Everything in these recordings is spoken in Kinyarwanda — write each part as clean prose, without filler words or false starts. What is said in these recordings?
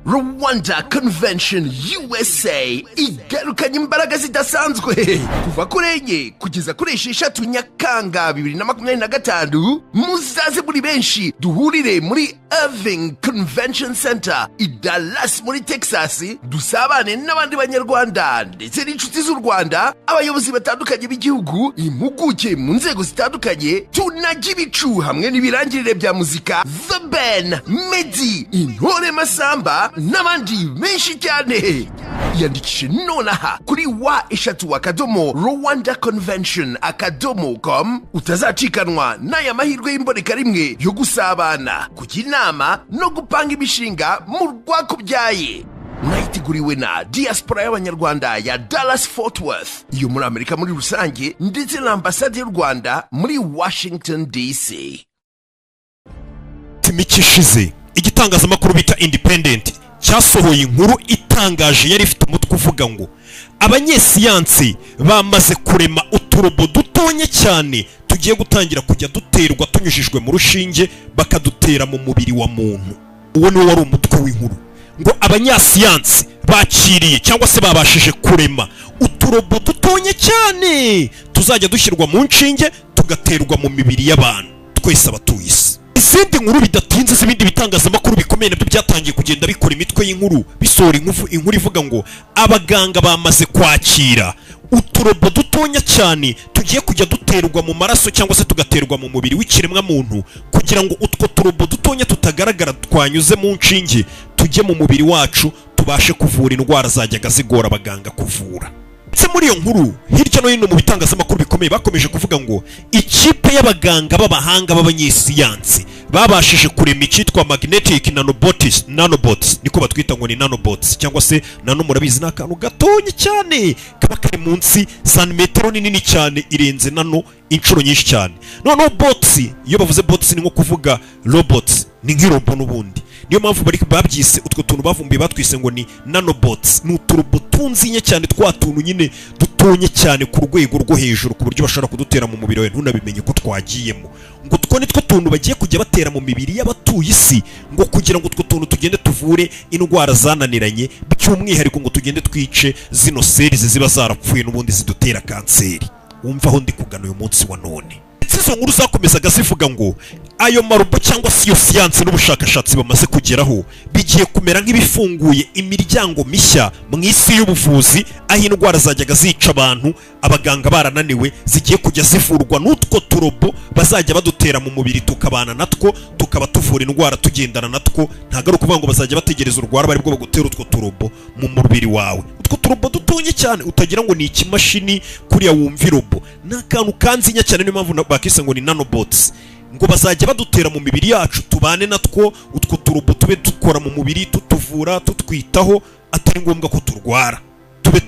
Rwanda Convention USA igarukanye imbaraga zidasanzwe kuva kuri enye kugeza kuri 6 Nyakanga 2025. Muzaze muri benshi duhurire muri Irving Convention Center i Dallas muri Texas, dusabane n'abandi banyarwanda ndetse n'inshuti z'u Rwanda, abayobozi batandukanye b'igihugu, impuguke mu nzego zitandukanye, tunajya ibicu hamwe n'ibirangirire bya muzika, The Ben, Meddy, Intore Masamba n'abandi benshi cyane. Yandikishe nonaha kuri wa@rwandaconvention.com utazacikanwa n'aya mahirwe y'imboneka rimwe yo gusabana, kujya inama no gupanga imishinga mu rwakubyaye. Mwayiteguriwe na diaspora y'abanyarwanda ya Dallas Fort Worth, iyo muri Amerika muri rusange, ndetse na ambasade y'u Rwanda muri Washington DC. Timikishize igitangazamakuru bita Independent cyasohoye inkuru itangaje yari ifite umutwe uvuga ngo abanyesiyansi bamaze kurema uturobo dutonye cyane tugiye gutangira kujya duterwa tunyujijwe mu rushinge bakadutera mu mubiri wa muntu. Uwo ni wari umutwe w'inkuru ngo abanyesiyansi bakiriye cyangwa se babashije kurema uturobo dutonye cyane tuzajya dushyirwa mu nshinge tugaterwa mu mibiri y'abantu twese abatuye isi. Izindi nkuru bidatinze z'ibindi bitangazamakuru bikomeye nabyo byatangiye kugenda bikora imitwe y'inkuru bisohora inkuru ivuga ngo abaganga bamaze kwakira uturobo dutonya cyane tugiye kujya duterwa mu maraso cyangwa se tugaterwa mu mubiri w'ikiremwa muntu, kugira ngo utwo turobo dutonya tutagaragara twanyuze mu nshinge tujye mu mubiri wacu tubashe kuvura indwara zajyaga zigora abaganga kuvura. Se muri iyo nkuru hirya no hino mu bitangazamakuru bikomeye bakomeje kuvuga ngo ikipe y'abaganga b'abahanga b'abanyesiyansi babashije kurema icyitwa magnetic nanobots, niko batwita ngo ni nanobots, cyangwa se nano murabizi n'akantu gatonye cyane kaba kari munsi santimetero nini cyane irenze nano inshuro nyinshi cyane. Noneho bots, iyo bavuze bots ni nko kuvuga robots, ni nk'irobo n'ubundi. Niyo mpamvu bari babyise utwo tuntu bavumbuye batwise ngo ni nanobots, ni uturobo tunzinye cyane twa tuntu nyine dutonye cyane ku rwego rwo hejuru ku buryo bashobora kudutera mu mubiri wawe ntunabimenye ko twagiyemo. Ngo two nitwo tuntu bagiye kujya batera mu mibiri y'abatuye isi, ngo kugira ngo utwo tuntu tugende tuvure indwara zananiranye, by'umwihariko ngo tugende twice zino seli ziba zarapfuye n'ubundi zidutera kanseri. Wumva aho ndi kugana uyu munsi wa none. Izo nkuru zakomezaga zivuga ngo ayo marobo cyangwa se iyo siyansi n'ubushakashatsi bamaze kugeraho bigiye kumera nk'ibifunguye imiryango mishya mu isi y'ubuvuzi, aho indwara zajyaga zica abantu abaganga barananiwe zigiye kujya zivurwa n'utwo turobo bazajya badutera mu mubiri tukabana natwo tukaba tuvura indwara tugendana natwo. Ntago ari ukuvuga ngo bazajya bategereza urwara bari bwo bagutera utwo turobo mu mubiri wawe. Utwo turobo dutonye cyane utagira ngo ni ikimashini kuriya wumva irobo, n'akantu kanzinya cyane, niyo mpamvu bakise ngo ni nanobots. Ngo bazajya badutera mu mibiri yacu tubane natwo, utwo turobo tube dukora mu mubiri tutuvura tutwitaho, atari ngombwa ko turwara, tube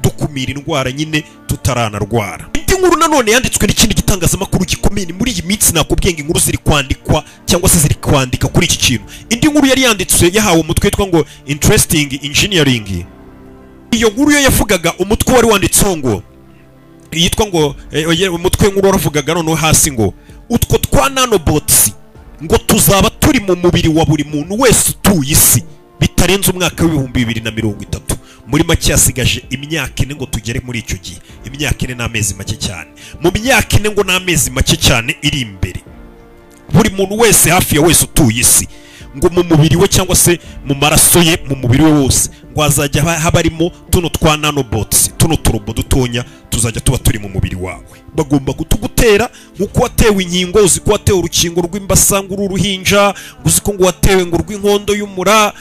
dukumira indwara nyine tutaranarwara. Indi nkuru nanone yanditswe n'ikindi gitangazamakuru gikomeye muri iyi minsi, nakubwiye ngo inkuru ziri kwandikwa cyangwa se ziri kwandika kuri iki kintu. Indi nkuru yari yanditswe yahawe umutwe witwa ngo Interesting Engineering. Iyo nkuru yo yavugaga umutwe wari wanditseho ngo yitwa ngo umutwe nkuru waravugaga noneho hasi ngo utwo twa nanobots ngo tuzaba turi mu mubiri wa buri muntu wese utuye isi bitarenze umwaka w'2030. Muri make yasigaje imyaka 4 ngo tugere muri icyo gihe. Imyaka 4 n'amezi make cyane. Mu myaka 4 ngo n'amezi make cyane iri imbere, buri muntu wese hafi ya wese utuye isi ngo mu mubiri we cyangwa se mu maraso ye mu mubiri we wose ngo azajya habarimo tuno twa nanobots, tuno turobo dutonya tuzajya tuba turi mu mubiri wawe. Bagomba kutugutera nkuko watewe inkingo, uzi ko watewe urukingo rw'imbasanga uruhinja, uzi ko ngo watewe ngo rw'inkondo y'umura,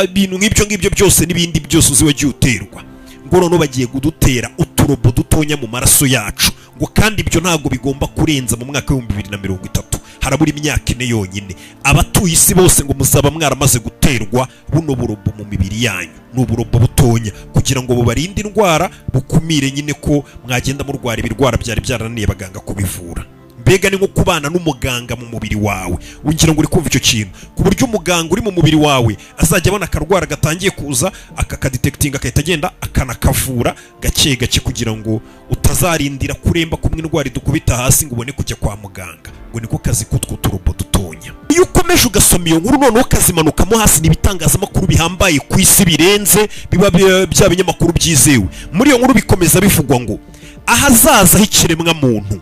ibintu nk'ibyo byose n'ibindi byose uzi wagiye uterwa. Ngo none bagiye kudutera uturobo dutonya mu maraso yacu, ngo kandi ibyo ntago bigomba kurenza mu mwaka w'2030. Harabura imyaka 4 yonyine. Abatuye isi bose ngo muzaba mwaramaze guterwa buno burobo mu mibiri yanyu. N'uburobo butonya kugira ngo bubarinde indwara, bukumire nyine ko mwagenda murwara ibirwara byari byarananiye abaganga kubivura. mbega ni nko kubana n'umuganga mu mubiri wawe. Ungira ngo uri kumva icyo kintu, ku buryo umuganga uri mu mubiri wawe azajya abona akarwara gatangiye kuza akakadetectinga, akahita agenda akanakavura gake gake kugira ngo utazarindira kuremba kumwe indwara idukubita hasi ngo ubone kujya kwa muganga. Ngo niko kazi k'utwo turobo dutonya. Iyo ukomeje ugasoma iyo nkuru noneho ukazimanukamo hasi, n'ibitangazamakuru bihambaye ku isi birenze biba bya binyamakuru byizewe. Muri iyo nkuru bikomeza bivugwa ngo ahazaza h'ikiremwa muntu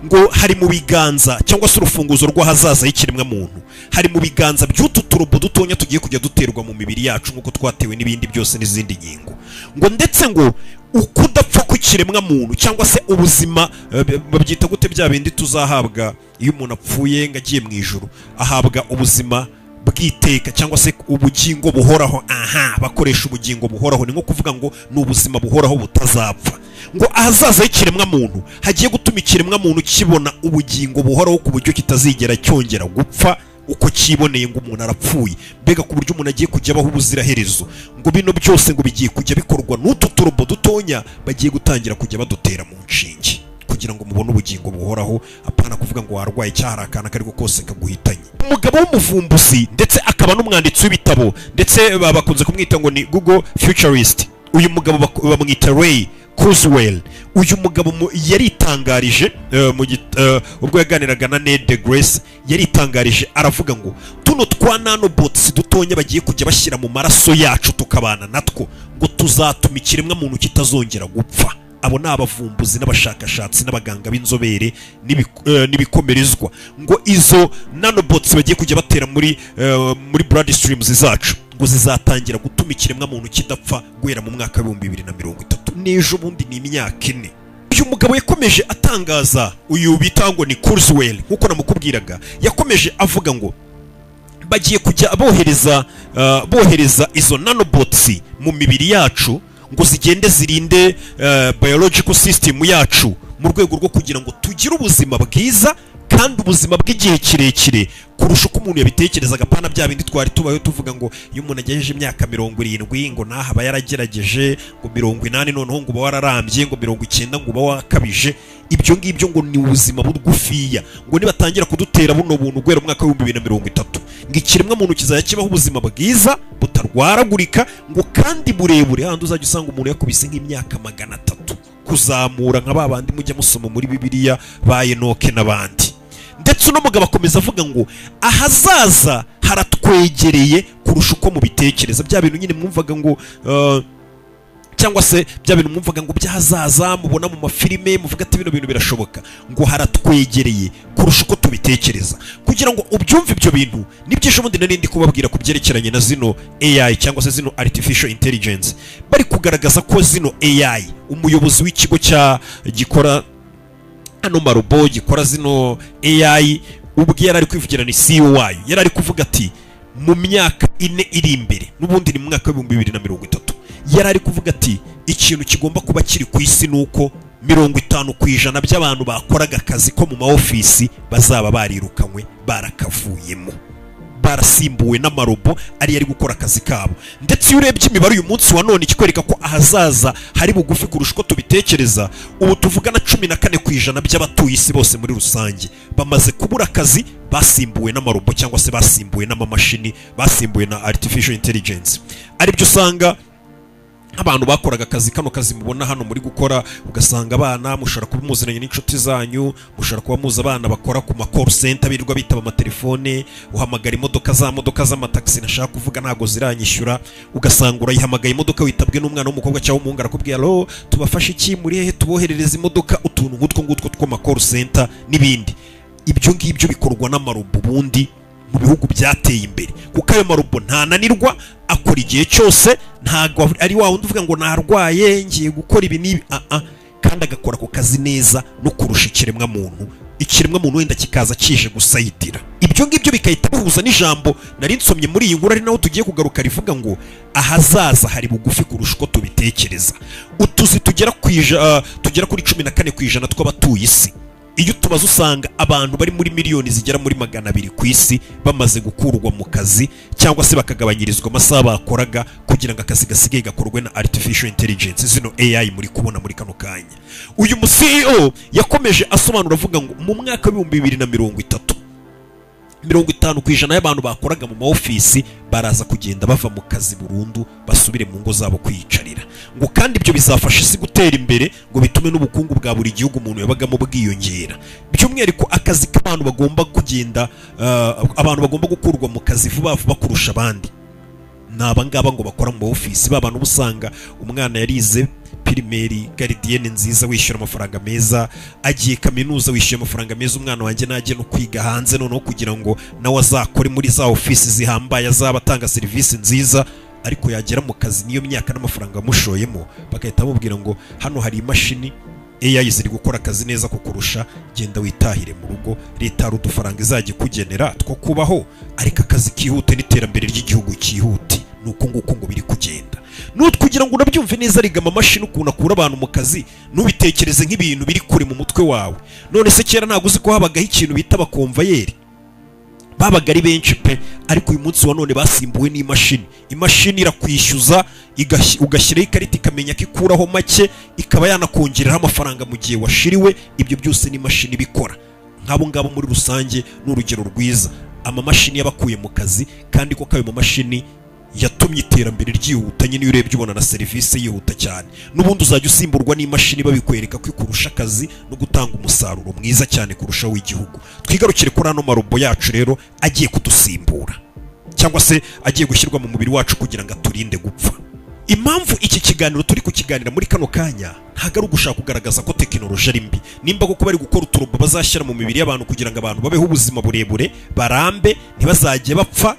ngo hari mu biganza, cyangwa se urufunguzo rw'ahazaza h'ikiremwa muntu hari mu biganza by'utu turobo dutonya tugiye kujya duterwa mu mibiri yacu nk'uko twatewe n'ibindi byose n'izindi ngingo. Ngo ndetse ngo ukudapfa kw'ikiremwa muntu cyangwa se ubuzima, babyita gute bya bindi tuzahabwa iyo umuntu apfuye ngo agiye mu ijuru, ahabwa ubuzima bw'iteka cyangwa se ubugingo buhoraho. Bakoresha ubugingo buhoraho, ni nko kuvuga ngo ni ubuzima buhoraho butazapfa. Ngo ahazaza h'ikiremwa muntu hagiye gutuma ikiremwa muntu kibona ubugingo buhoraho ku buryo kitazigera cyongera gupfa uko kiboneye ngo umuntu arapfuye, mbega ku buryo umuntu agiye kujya abaho ubuziraherezo. Ngo bino byose ngo bigiye kujya bikorwa n'utu turobo dutonya bagiye gutangira kujya badutera mu nshinge kugira ngo mubone ubugingo buhoraho, apana kuvuga ngo warwaye cyahara akana kariko kose kaguhitanye. Umugabo w'umuvumbuzi ndetse akaba n'umwanditsi w'ibitabo, ndetse bakunze kumwita ngo ni Google Futurist. Uyu mugabo bamwita Ray Kurzweil. Uyu mugabo yaritangarije ubwo yaganiraga na Neil deGrasse, yaritangarije aravuga ngo tuno twa nanobots dutonya bagiye kujya bashyira mu maraso yacu tukabana natwo, ngo tuzatuma ikiremwa muntu kitazongera gupfa. Abo ni abavumbuzi n'abashakashatsi n'abaganga b'inzobere n'ibikomerezwa. Ngo izo nanobots bagiye kujya batera muri blood streams zacu ngo zizatangira gutuma ikiremwa muntu kidapfa guhera mu mwaka wa 2030. N'ejo bundi ni imyaka 4. Uyu mugabo yakomeje atangaza, uyu bita ngo ni Kurzweil nkuko namukubwiraga, yakomeje avuga ngo bagiye kujya bohereza izo nanobots mu mibiri yacu ngo zigende zirinde biological system yacu mu rwego rwo kugira ngo tugire ubuzima bwiza kandi ubuzima bw'igihe kirekire kurusha uko umuntu yabitekerezaga. Pana bya bindi twari tubayo tuvuga ngo iyo umuntu agejeje imyaka 70 ngo nahaba yaragerageje ngo 80 noneho ngo wararambye ngo 90 ngo wakabije. Ibyo ngibyo ngo ni ubuzima bugufiya, ngo nibatangira kudutera buno buntu gwera umwaka wa 2030 ngo ikiremwa muntu kizaya kibaho ubuzima bwiza butarwaragurika ngo kandi burebure, handi uzajya usanga umuntu yakubise nk'imyaka 300 kuzamura nka babandi mujya musoma muri Bibiliya ba Enoke n'abandi. Ndetse uno mugabo akomeza avuga ngo ahazaza haratwegereye kurusha uko mubitekereza. Bya bintu nyine mwumvaga ngo cyangwa se bya bintu mwumvaga ngo byahazaza mubona mu mafilime muvuga ati bino bintu birashoboka, ngo haratwegereye kurusha uko tubitekereza. Kugira ngo ubyumve ibyo bintu nibyisho bundi narindi kubabwira ku byerekeranye na zino AI cyangwa se zino artificial intelligence, bari kugaragaza ko zino AI, umuyobozi w'ikigo gikora ano marobo gikora zino AI, ubwe yari ari kwivugira ni CEO wayo, yari ari kuvuga ati mu myaka 4 iri imbere, n'ubundi ni mu mwaka wa 2030, yari ari kuvuga ati ikintu kigomba kuba kiri ku isi nuko 50% by'abantu bakoraga akazi ko mu maofisi bazaba barirukanywe barakavuyemo, barasimbuwe n'amarobo ari gukora akazi kabo. Ndetse iyo urebye imibare uyu munsi wa none ikwereka ko ahazaza hari bugufi kurusha uko tubitekereza. Ubu tuvuga na 14% by'abatuye isi bose muri rusange bamaze kubura akazi, basimbuwe n'amarobo cyangwa se basimbuwe n'amamashini, basimbuwe na artificial intelligence. Ari byo usanga abantu bakoraga akazi, kano kazi mubona hano muri gukora, ugasanga abana mushara kuba muziranye n'inshuti zanyu, mushara kuba muza abana bakora ku ma call center birirwa bitaba amatelefone, uhamagara imodoka z'amataxi nashaka kuvuga ntago ziranyishyura, ugasanga urayihamagaye imodoka witabwe n'umwana w'umukobwa cyangwa umuhungu arakubwira alo tubafashe iki muri hehe tuboherereza imodoka, utuntu ngutwo two ma call center n'ibindi. Ibyo ngibyo bikorwa n'amarobo bundi mu bihugu byateye imbere, kuko ayo marobo ntananirwa, akora igihe cyose, ntago ari wa wundi uvuga ngo narwaye ngiye gukora ibi nibi, kandi agakora ku kazi neza no kurusha ikiremwa muntu wenda kikaza kije gusayidira. Ibyo ngibyo bikahita bihuza n'ijambo nari nsomye muri iyi nkuru ari naho tugiye kugaruka rivuga ngo ahazaza hari bugufi kurusha uko tubitekereza. Utuzi tugera kuri 14% tw'abatuye isi iyo tubaza usanga abantu bari muri miliyoni zigera muri 200 ku isi bamaze gukurwa mu kazi cyangwa se bakagabanyirizwa amasaha bakoraga kugira ngo akazi gasigaye gakorwe na artificial intelligence, zino AI muri kubona muri kano kanya. Uyu mu CEO yakomeje asobanura avuga ngo mu mwaka wa 2030 50% y'abantu bakoraga mu maofisi baraza kugenda bava mu kazi burundu basubire mu ngo zabo kwiyicarira, ngo kandi ibyo bizafasha isi gutera imbere, ngo bitume n'ubukungu bwa buri gihugu umuntu yabagamo bwiyongera. By'umwihariko akazi k'abantu bagomba kugenda abantu bagomba gukurwa mu kazi vuba vuba kurusha abandi naba ngaba ngo bakora mu office. Babana ubusanga umwana yarize primaire gardienne nziza wishyura amafaranga meza, agiye kaminuza wishyura amafaranga meza, umwana wanjye nagiye no kwiga hanze noneho kugira ngo nawe azakore muri za office zihambaye azaba atanga serivisi nziza, ariko yagera mu kazi niyo myaka n'amafaranga amushoyemo bagahita bamubwira ngo hano hari imashini AI ziri gukora akazi neza kukurusha, genda witahire mu rugo, leta hari udufaranga izajya kugenera two kubaho, ariko akazi kihute n'iterambere ry'igihugu kihute. Nuko nguko ngo biri kugenda. Kugira ngo unabyumve neza rigama mashini ukuntu akura abantu mu kazi, nubitekereze nk'ibintu biri kure mu mutwe wawe. None se kera ntago uzi ko habagaho ikintu bita abakomvayeri, babaga ari benshi pe, ariko uyu munsi wa none basimbuwe n'imashini. Imashini irakwishyuza ugashyiraho ikarita ikamenya ko ikuraho make, ikaba yanakongereraho amafaranga mu gihe washiriwe. Ibyo byose ni imashini bikora. Nk'abo ngabo muri rusange n'urugero rwiza, amamashini yabakuye mu kazi, kandi ko kayo mashini yatumye iterambere ryihuta. Nyine urebye ubona na serivisi yihuta cyane. N'ubundi uzajya usimburwa n'imashini babikwereka ko ikurusha akazi no gutanga umusaruro mwiza cyane kurusha w'igihugu. Twigarukire kuri ano marobo yacu rero agiye kudusimbura, cyangwa se agiye gushyirwa mu mubiri wacu kugira ngo aturinde gupfa. Impamvu iki kiganiro turi kukiganira muri kano kanya ntago ari ugushaka kugaragaza ko tekinoloji ari mbi. Nimba ko bari gukora uturobo bazashyira mu mibiri y'abantu kugira ngo abantu babeho ubuzima burebure, barambe, ntibazajye bapfa,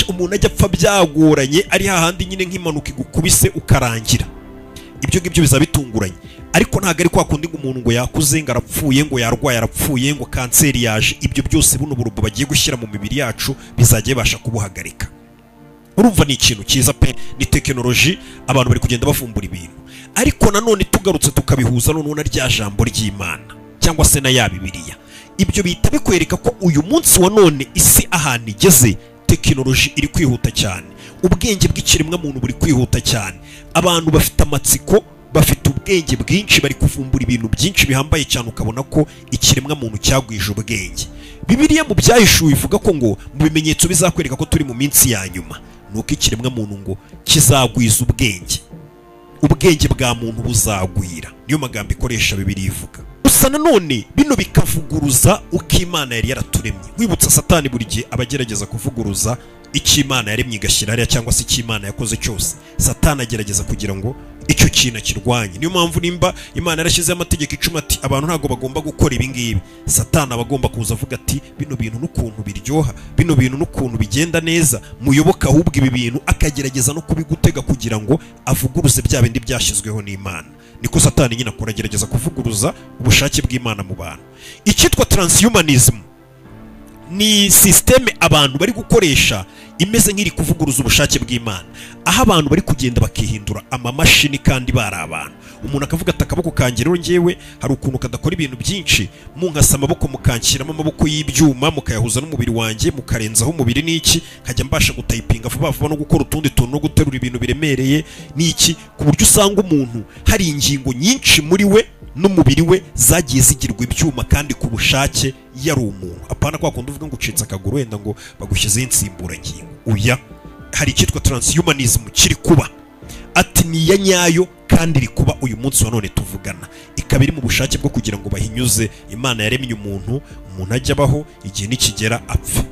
umuntu ajya apfa byagoranye, ari hahandi nyine nk'impanuka igukubise ukarangira. Ibyo ngibyo bizaba bitunguranye, ariko ntago ari kwa kundi ngo umuntu ngo yakuze ngo arapfuye, ngo yarwaye arapfuye, ngo kanseri yaje. Ibyo byose buno burobo bagiye gushyira mu mibiri yacu bizajya bibasha kubuhagarika. Urumva ni ikintu cyiza pe, ni tekinoloji abantu bari kugenda bavumbura ibintu. Ariko nanone tugarutse tukabihuza none na rya jambo ry'Imana cyangwa se na ya Bibiliya, ibyo bita bikwereka ko uyu munsi wa none isi ahantu igeze, tekinoloji iri kwihuta cyane, ubwenge bw'ikiremwa muntu buri kwihuta cyane, abantu bafite amatsiko, bafite ubwenge bwinshi, bari kuvumbura ibintu byinshi bihambaye cyane, ukabona ko ikiremwa muntu cyagwije ubwenge. Bibiliya mu byahishuwe ivuga ko ngo mu bimenyetso bizakwereka ko turi mu minsi ya nyuma, nuko ikiremwa muntu ngo kizagwiza ubwenge, ubwenge bwa muntu buzagwira. Niyo magambo ikoresha Bibiliya ivuga. Gusa nanone bino bikavuguruza uko Imana yari yaraturemye. Wibutsa Satani buri gihe abagerageza kuvuguruza icyo Imana yaremye igashyira hariya, cyangwa se icyo Imana yakoze cyose, Satani agerageza kugira ngo icyo kintu kirwanye. Niyo mpamvu nimba Imana yarashyize amategeko 10 ati abantu ntago bagomba gukora ibi ngibi, Satani abagomba kuza avuga ati bino bintu n'ukuntu biryoha, bino bintu n'ukuntu bigenda neza, muyoboka ahubwo ibi bintu, akagerageza no kubigutega kugira ngo avuguruze bya bindi byashyizweho n'Imana. Niko Satani nyine akora, agerageza kuvuguruza ubushake bw'Imana mu bantu. Icyitwa transhumanism ni systeme abantu bari gukoresha imeze nk'iri kuvuguruza ubushake bw'Imana, aho abantu bari kugenda bakihindura amamashini kandi bari abantu. Umuntu akavuga ati akaboko kanjye rero ngewe hari ukuntu kadakora ibintu byinshi, munkasa amaboko mukanshyiramo amaboko y'ibyuma mukayahuza n'umubiri wanjye, mukarenzaho umubiri n'iki, nkajya mbasha gutayipinga vuba vuba no gukora utundi tuntu no guterura ibintu biremereye n'iki, ku buryo usanga umuntu hari ingingo nyinshi muri we n'umubiri we zagiye zigirwa ibyuma kandi ku bushake yari umuntu. Apana kwa kundi uvuga ngo ucitse akaguru wenda ngo bagushyizeho insimburangingo. Uya hari icyitwa transhumanism kiri kuba, ati ni ya nyayo kandi iri kuba uyu munsi wa none tuvugana, ikaba iri mu bushake bwo kugira ngo bahinyuze Imana yaremye umuntu ajya abaho igihe nikigera apfe.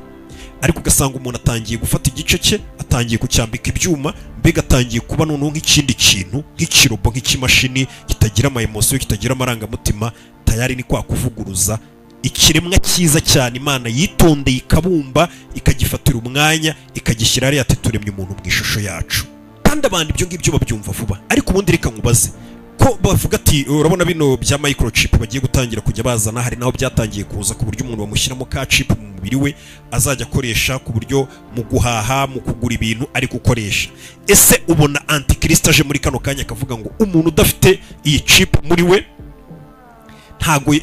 Ariko ugasanga umuntu atangiye gufata igice cye, atangiye kucyambika ibyuma, mbega atangiye kuba noneho nk'ikindi kintu, nk'ikirobo, nk'ikimashini kitagira ama emotion, kitagira amarangamutima. Tayari ni kwa kuvuguruza ikiremwa cyiza cyane Imana yitondeye ikabumba, ikagifatira umwanya, ikagishyira hariya ati turemye umuntu mu ishusho yacu. Kandi abantu ibyo ngibyo babyumva vuba. Ariko ubundi reka nkubaze ko bavuga ati urabona bino bya microchip bagiye gutangira kujya bazana, hari naho byatangiye kuza ku buryo umuntu bamushyiramo ka chip mu mubiri we azajya akoresha ku buryo mu guhaha, mu kugura ibintu ari gukoresha. Ese ubona antikristo aje muri kano kanya akavuga ngo umuntu udafite iyi chip muri we ntago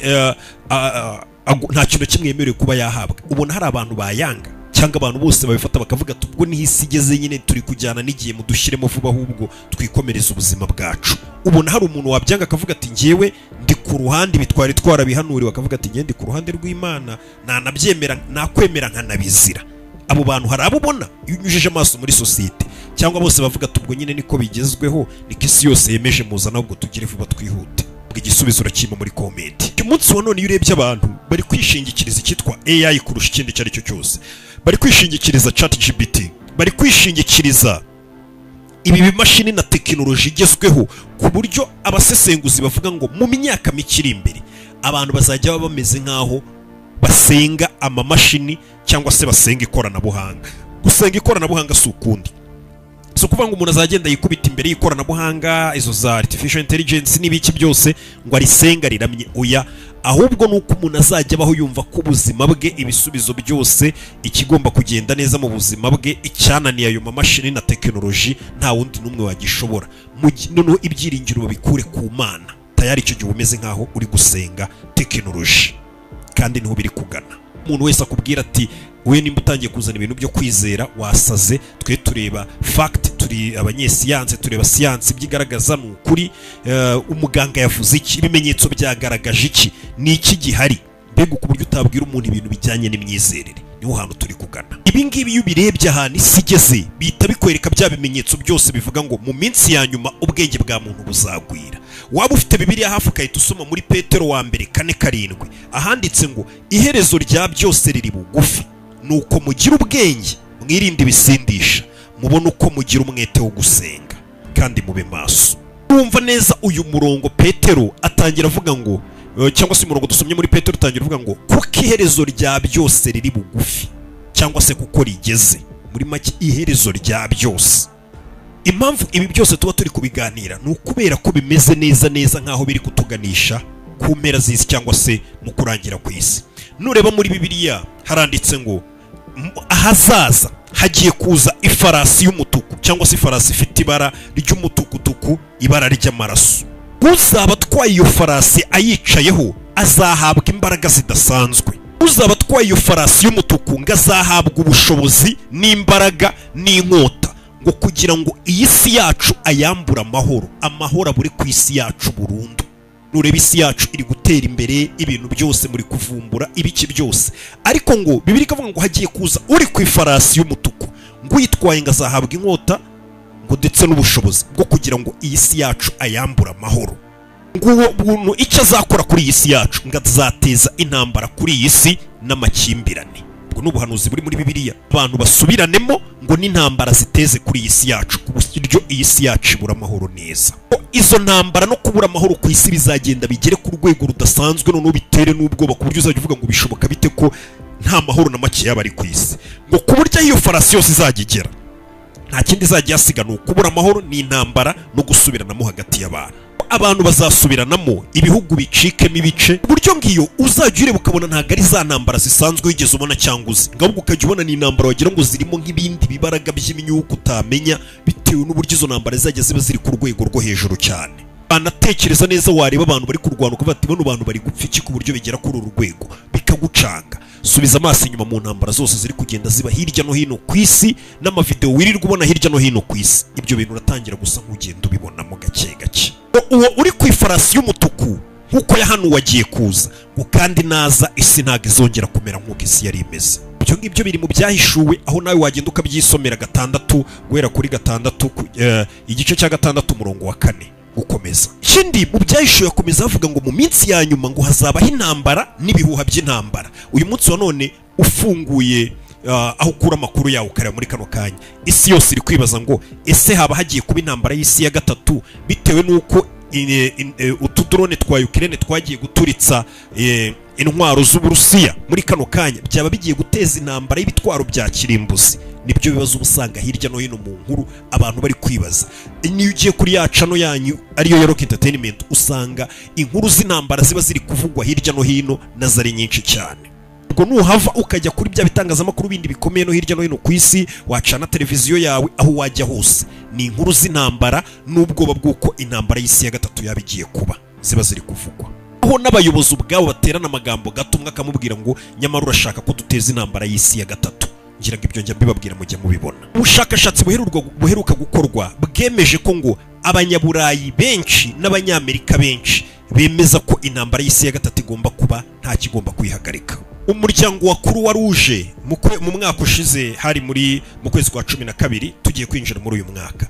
nta kintu kimwe yemerewe kuba yahabwa. Ubona hari abantu bayanga cyangwa abantu bose babifata bakavuga ati ubwo niho isi igeze nyine turi kujyana n'igihe mudushyiremo vuba ahubwo twikomereza ubuzima bwacu. Ubona hari umuntu wabyanga akavuga ati njyewe ndi ku ruhande bitwari twarabihanuriwe, akavuga ati njye ndi ku ruhande rw'Imana nanabyemera nakwemera nkanabizira. Abo bantu hari abo ubona iyo unyujije amaso muri sosiyete, cyangwa bose bavuga ati ubwo nyine niko bigezweho, niko isi yose yemeje muzana ubwo tugire vuba twihute. Igisubizo urakima muri komedi. Uyu munsi wa none iyo urebye abantu bari kwishingikiriza icyitwa AI kurusha ikindi icyo ari cyo cyose. Bari kwishingikiriza ChatGPT, bari kwishingikiriza ibi bimashini na tekinoloji igezweho, ku buryo abasesenguzi bavuga ngo mu myaka mikiri imbere abantu bazajya baba bameze nk'aho basenga amamashini cyangwa se basenga ikoranabuhanga. Gusenga ikoranabuhanga si ukundi, so kuvuga ngo umuntu azagenda yikubita imbere y'ikoranabuhanga izo za artificial intelligence n'ibiki byose ngo arisenga riramye, oya, ahubwo nuko umuntu azajya abaho yumva ko ubuzima bwe ibisubizo byose ikigomba kugenda neza mu buzima bwe icyananiye ayo mamashini na tekinoloji nta wundi n'umwe wagishobora. Noneho ibyiringiro babikure ku Mana, tayari icyo gihe umeze nkaho uri gusenga tekinoloji kandi niho biri kugana. Umuntu wese akubwira ati we nimba utangiye kuzana ibintu byo kwizera wasaze, twe tureba fact, turi abanyesiyanse, tureba siyansi byigaragaza ni ukuri, umuganga yavuze iki, ibimenyetso byagaragaje iki, ni iki gihari, mbega ku buryo utabwira umuntu ibintu bijyanye n'imyizerere. Niho hantu turi kugana. Ibi ngibi iyo ubirebye ahantu isi igeze bihita bikwereka bya bimenyetso byose bivuga ngo mu minsi ya nyuma ubwenge bwa muntu buzagwira. Waba ufite Bibiliya hafi ukahita usoma muri Petero wa mbere 4:7 ahanditse ngo iherezo rya byose riri bugufi, nuko mugira ubwenge mwirinde ibisindisha, mubone uko mugira umwete wo gusenga kandi mube maso. Urumva neza uyu murongo Petero atangira avuga ngo, cyangwa se umurongo dusomye muri Petero utangira uvuga ngo kuko iherezo rya byose riri bugufi, cyangwa se kuko rigeze. Muri make iherezo rya byose. Impamvu ibi byose tuba turi kubiganira ni ukubera ko bimeze neza neza nkaho biri kutuganisha ku mpera z'isi cyangwa se mu kurangira ku isi. Nureba muri Bibiliya haranditse ngo ahazaza hagiye kuza ifarasi y'umutuku, cyangwa se ifarasi ifite ibara ry'umutukutuku, ibara ry'amaraso. Uzaba atwaye iyo farasi ayicayeho azahabwa imbaraga zidasanzwe. Uzaba atwaye iyo farasi y'umutuku ngo azahabwa ubushobozi n'imbaraga n'inkota, ngo kugira ngo iyi si yacu ayambure amahoro aburi ku isi yacu burundu. Nureba isi yacu iri gutera imbere, ibintu byose muri kuvumbura ibiki byose, ariko ngo Bibiliya ikavuga ngo hagiye kuza uri ku ifarasi y'umutuku, ngo uyitwaye ngo azahabwa inkota ngo ndetse n'ubushobozi bwo kugira ngo iyi si yacu ayambure amahoro. Ngo buntu icyo azakora kuri iyi si yacu ngo azateza intambara kuri iyi si n'amakimbirane. Ubwo n'ubuhanuzi buri muri Bibiliya, abantu basubiranemo ngo n'intambara ziteze kuri iyi si yacu ku buryo iyi si yacu ibura amahoro neza. Izo ntambara no kubura amahoro ku isi bizagenda bigere ku rwego rudasanzwe, noneho bitere n'ubwoba ku buryo uzajya uvuga ngo bishoboka bite ko nta mahoro na make yaba ari ku isi, ngo ku buryo iyo farasi yose izajya igera nta kindi izajya yasiga ni ukubura amahoro n'intambara no gusubiranamo hagati y'abantu. Abantu bazasubiranamo, ibihugu bicikemo ibice, uburyo ngiyo uzajya ureba ukabona ntabwo ari za ntambara zisanzwe wigeze ubona cyangwa uzi, ahubwo ukajya ubona ni intambara wagira ngo zirimo nk'ibindi bibaraga by'imyuka utamenya, bitewe n'uburyo izo ntambara zajya ziba ziri ku rwego rwo hejuru cyane. Banatekereza neza, wareba abantu bari kurwana ukavuga ati bano bantu bari gupfa iki ku buryo bigera kuri uru rwego, bikagucanga. Subiza amaso inyuma mu ntambara zose ziri kugenda ziba hirya no hino ku isi, n'amavideo wirirwa ubona hirya no hino ku isi, ibyo bintu uratangira gusa nk'ugenda ubibonamo gake gake. Uwo uri ku ifarasi y'umutuku nk'uko yahanuwe agiye kuza, ngo kandi naza isi ntabwo izongera kumera nk'uko isi yari imeze. Ibyo ngibyo biri mu byahishuwe, aho nawe wagenda ukabyisomera 6 guhera kuri 6 igice cya 6 umurongo wa 4 gukomeza. Ikindi mu byahishuwe yakomeza avuga ngo mu minsi ya nyuma ngo hazabaho intambara n'ibihuha by'intambara. Uyu munsi wa none ufunguye aho ukura amakuru yawe ukareba muri kano kanya, isi yose iri kwibaza ngo ese haba hagiye kuba intambara y'isi ya 3 bitewe n'uko utu drone twa Ukraine twagiye guturitsa intwaro z'Uburusiya muri kano kanya, byaba bigiye guteza intambara y'ibitwaro bya kirimbuzi. Nibyo bibazo ubusanga hirya no hino mu nkuru abantu bari kwibaza. Niyo ugiye kuri ya channel yanyu ariyo ya Rock Entertainment usanga inkuru z'intambara ziba ziri kuvugwa hirya no hino na zari nyinshi cyane. Ubwo nuhava ukajya kuri bya bitangazamakuru bindi bikomeye no hirya no hino ku isi, wacana televiziyo yawe aho wajya hose ni inkuru z'intambara n'ubwoba bw'uko intambara y'isi ya 3 yabigiye kuba ziba ziri kuvugwa. aho n'abayobozi ubwabo baterana amagambo gato umwe akamubwira ngo nyamara urashaka ko duteza intambara y'isi ya gatatu. ngira ngo ibyo njya mbibabwira mujye mubibona. Ubushakashatsi buheruka gukorwa bwemeje ko ngo abanyaburayi benshi n'abanyamerika benshi bemeza ko intambara y'isi ya gatatu igomba kuba nta kigomba kuyihagarika. Umuryango wa Croix Rouge mu mwaka ushize hari mu kwezi kwa 12 tugiye kwinjira muri uyu mwaka,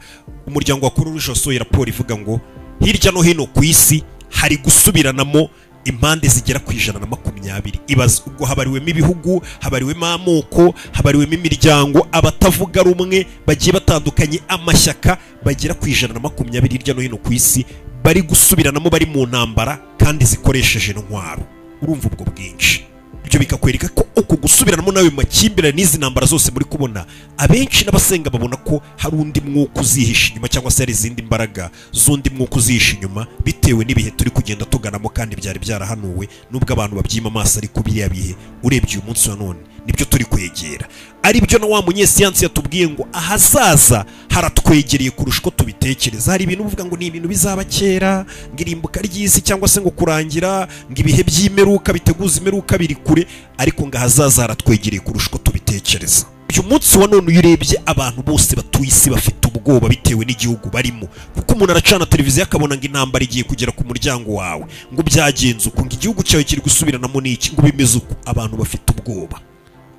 umuryango wa Croix Rouge wasohoye raporo ivuga ngo hirya no hino ku isi hari gusubiranamo impande zigera ku 120. Ibaza ubwo habariwemo ibihugu, habariwemo amoko, habariwemo imiryango, abatavuga rumwe bagiye batandukanye, amashyaka bagera ku 120 hirya no hino ku isi bari gusubiranamo, bari mu ntambara kandi zikoresheje intwaro. Urumva ubwo bwinshi. Ibyo bikakwereka ko uko gusubiranamo nawe makimbirane n'izi ntambara zose muri kubona, abenshi n'abasenga babona ko hari undi mwuka uzihisha inyuma, cyangwa se hari izindi mbaraga z'undi mwuka uzihisha inyuma bitewe n'ibihe turi kugenda tuganamo, kandi byari byarahanuwe nubwo abantu babyima amaso, ariko biriya bihe urebye uyu munsi wa none nibyo turi kwegera. Ari byo na wa munyesiyansi yatubwiye ngo ahazaza haratwegereye kurusha uko tubitekereza. Hari ibintu uvuga ngo ni ibintu bizaba kera, ngirimbuka ry'isi cyangwa se ngo kurangira, ngo ibihe by'imeruka biteguza imeruka biri kure, ariko ngo ahazaza haratwegereye kurusha uko tubitekereza. Uyu munsi wa none urebye abantu bose batuye isi bafite ubwoba bitewe n'igihugu barimo, kuko umuntu aracana televiziyo akabona ngo intambara igiye kugera ku muryango wawe, ngo byagenze uko, ngo igihugu cyawe kiri gusubiranamo n'iki, ngo bimeze uko. Abantu bafite ubwoba.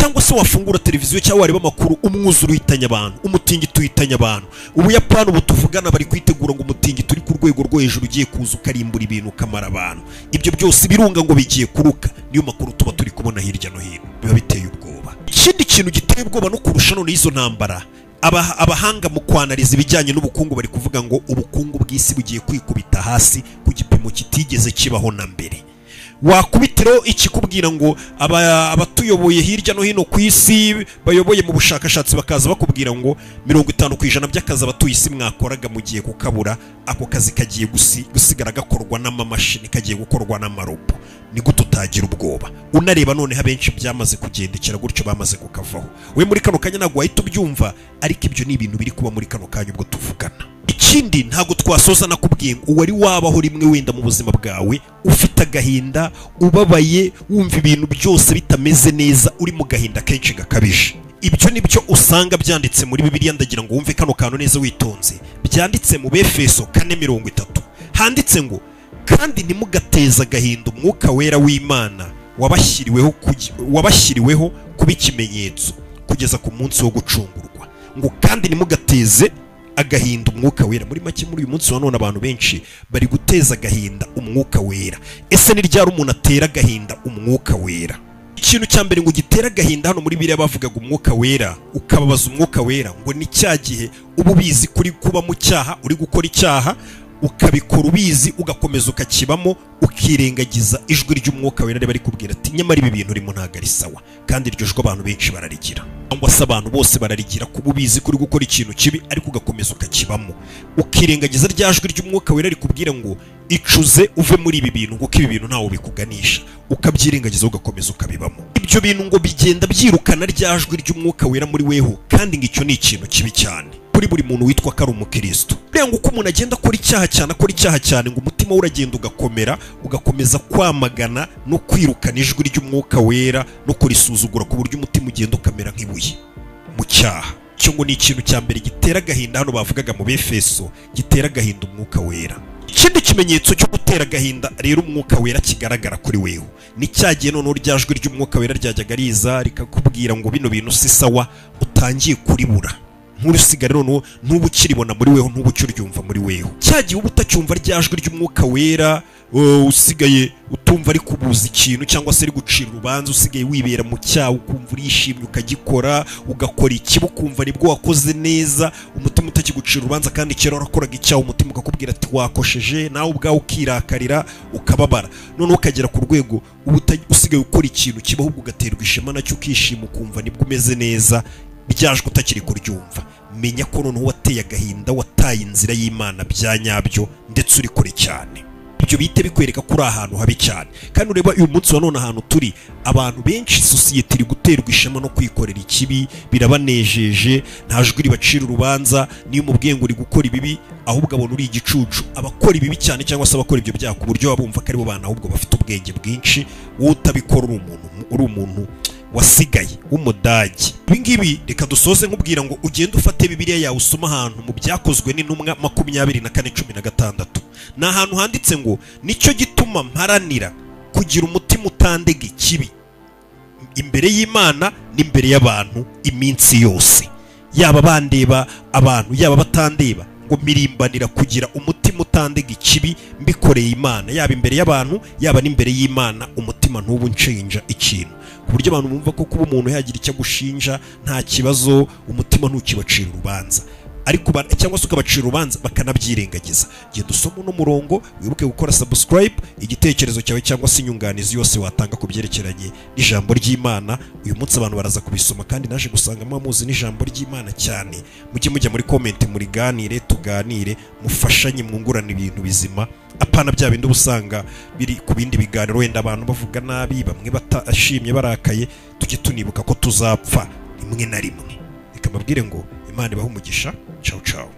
Cyangwa se wafungura televiziyo cyangwa wareba amakuru, umwuzure uhitanye abantu, umutingito uhitanye abantu. Ubuyapani ubu tuvugana bari kwitegura ngo umutingito uri ku rwego rwo hejuru ugiye kuza ukarimbura ibintu ukamara abantu. Ibyo byose birunga ngo bigiye kuruka. Niyo makuru tuba turi kubona hirya no hino, biba biteye ubwoba. Ikindi kintu giteye ubwoba no kurusha none izo ntambara, abahanga mu kwanariza ibijyanye n'ubukungu bari kuvuga ngo ubukungu bw'isi bugiye kwikubita hasi ku gipimo kitigeze kibaho na mbere. Wakubitiro ikikubwira ngo abatuyoboye hirya no hino ku isi bayoboye mu bushakashatsi bakaza bakubwira ngo 50% by'akazi abatuye isi mwakoraga mugiye kukabura, ako kazi kagiye gusigara gakorwa n'amamashini, kagiye gukorwa n'amarobo. Ni gute utagira ubwoba? Unareba none abenshi byamaze kugendekera gutyo, bamaze kukavaho. We muri kano kanya ntabwo wahita ubyumva, ariko ibyo ni ibintu biri kuba muri kano kanya ubwo tuvugana. Ikindi ntago twasoza nakubwiye ngo wari wabaho rimwe wenda mu buzima bwawe ufite agahinda, ubabaye, wumva ibintu byose bitameze neza, uri mu gahinda kenshi gakabije. Ibyo nibyo usanga byanditse muri Bibiliya. Ndagira ngo wumve kano kantu neza witonze. Byanditse mu Befeso 4:30 handitse ngo kandi ntimugateza agahinda umwuka wera w'Imana wabashyiriweho kuba ikimenyetso kugeza ku munsi wo gucungurwa. Ngo kandi ntimugateze agahinda umwuka wera. Muri make muri uyu munsi wa none abantu benshi bari guteza agahinda umwuka wera. Ese ni ryari umuntu atera agahinda umwuka wera? Ikintu cya mbere ngo gitera agahinda hano muri Bibiliya bavugaga umwuka wera, ukababaza umwuka wera, ngo ni cya gihe uba ubizi kuri kuba mu cyaha, uri gukora icyaha, ukabikora ubizi, ugakomeza ukakibamo, ukirengagiza ijwi ry'umwuka wera riba rikubwira ati nyamara ibi bintu urimo ntabwo ari sawa. Kandi iryo jwi abantu benshi bararigira, cyangwa se abantu bose bararigira, kuba ubizi kuri gukora ikintu kibi ariko ugakomeza ukakibamo, ukirengagiza rya jwi ry'umwuka wera rikubwira ngo icuze uve muri ibi bintu, kuko ibi bintu ntawe bikuganisha, ukabyirengagiza ugakomeza ukabibamo. Ibyo bintu ngo bigenda byirukana rya jwi ry'umwuka wera muri weho, kandi ngo icyo ni ikintu kibi cyane kuri buri muntu witwa ko ari umukristo. Rero ngo uko umuntu agenda akora icyaha cyane, ngo umutima we uragenda ugakomera, ugakomeza kwamagana no kwirukana ijwi ry'umwuka wera no kurisuzugura, ku buryo umutima ugenda ukamera nk'ibuye mu cyaha. Cyo ngo ni ikintu cya mbere gitera agahinda hano bavugaga mu Befeso, gitera agahinda umwuka wera. Ikindi kimenyetso cyo gutera agahinda rero umwuka wera kigaragara kuri weho, ni cyagiye noneho rya jwi ry'umwuka wera ryajyaga riza rikakubwira ngo bino bintu si sawa, utangiye kuribura, nturusigare noneho ntubu ukiribona muri weho, ntubu ucyuryumva muri weho. Cyagiye uba utacyumva rya jwi ry'umwuka wera, usigaye utumva ari kubuza ikintu cyangwa se ari gucira urubanza, usigaye wibera mu cyaha, ukumva urishimye ukagikora, ugakora ikibi ukumva nibwo wakoze neza, umutima utakigucira urubanza. Kandi kera warakoraga icyaha umutima ukakubwira ati wakosheje, nawe ubwawe ukirakarira ukababara. Noneho ukagera ku rwego usigaye ukora ikintu kibaho, ugaterwa ishema nacyo ukishima, ukumva nibwo umeze neza, byajwe utakiri kuryumva. Menya ko noneho wateye agahinda, wataye inzira y'Imana bya nyabyo, ndetse uri kure cyane. ibyo bihite bikwereka ko uri ahantu habi cyane. Kandi ureba uyu munsi wa none ahantu turi, abantu benshi sosiyete iri guterwa ishema no kwikorera ikibi, birabanejeje, nta jwi ribacira urubanza, niyo umubwiye ngo uri gukora ibibi ahubwo abona uri igicucu. Abakora ibibi cyane cyangwa se abakora ibyo byaha ku buryo babumva ko aribo bantu ahubwo bafite ubwenge bwinshi, wowe utabikora uri umuntu wasigaye w'umudage. Ibi ngibi reka dusoze nkubwira ngo ugende ufate Bibiliya yawe usoma ahantu mu byakozwe n'intumwa 24:16. Ni ahantu handitse ngo nicyo gituma mparanira kugira umutima utandega ikibi imbere y'Imana n'imbere y'abantu iminsi yose, yaba bandeba abantu yaba batandeba, ngo mirimbanira kugira umutima utandega ikibi mbikoreye Imana, yaba imbere y'abantu yaba n'imbere y'Imana, umutima ntubu nshinja ikintu, ku buryo abantu bumva ko kuba umuntu yagira icyo gushinja nta kibazo, umutima ntukibacira urubanza, ariko cyangwa se ukabacira urubanza bakanabyirengagiza. Giye dusoma uno murongo, wibuke gukora subscribe, igitekerezo cyawe cyangwa se inyunganizi yose watanga ku byerekeranye n'ijambo ry'Imana. Uyu munsi abantu baraza kubisoma kandi naje gusanga muzi n'ijambo ry'Imana cyane. Mujye mujya muri comment muriganire, tuganire, mufashanye, mwungurana ibintu bizima, apana bya bindi ubusanga biri ku bindi biganiro wenda abantu bavuga nabi, bamwe batashimye barakaye. Tujye tunibuka ko tuzapfa rimwe na rimwe. Reka mbabwire ngo Imana ibahe umugisha. Ciao ciao.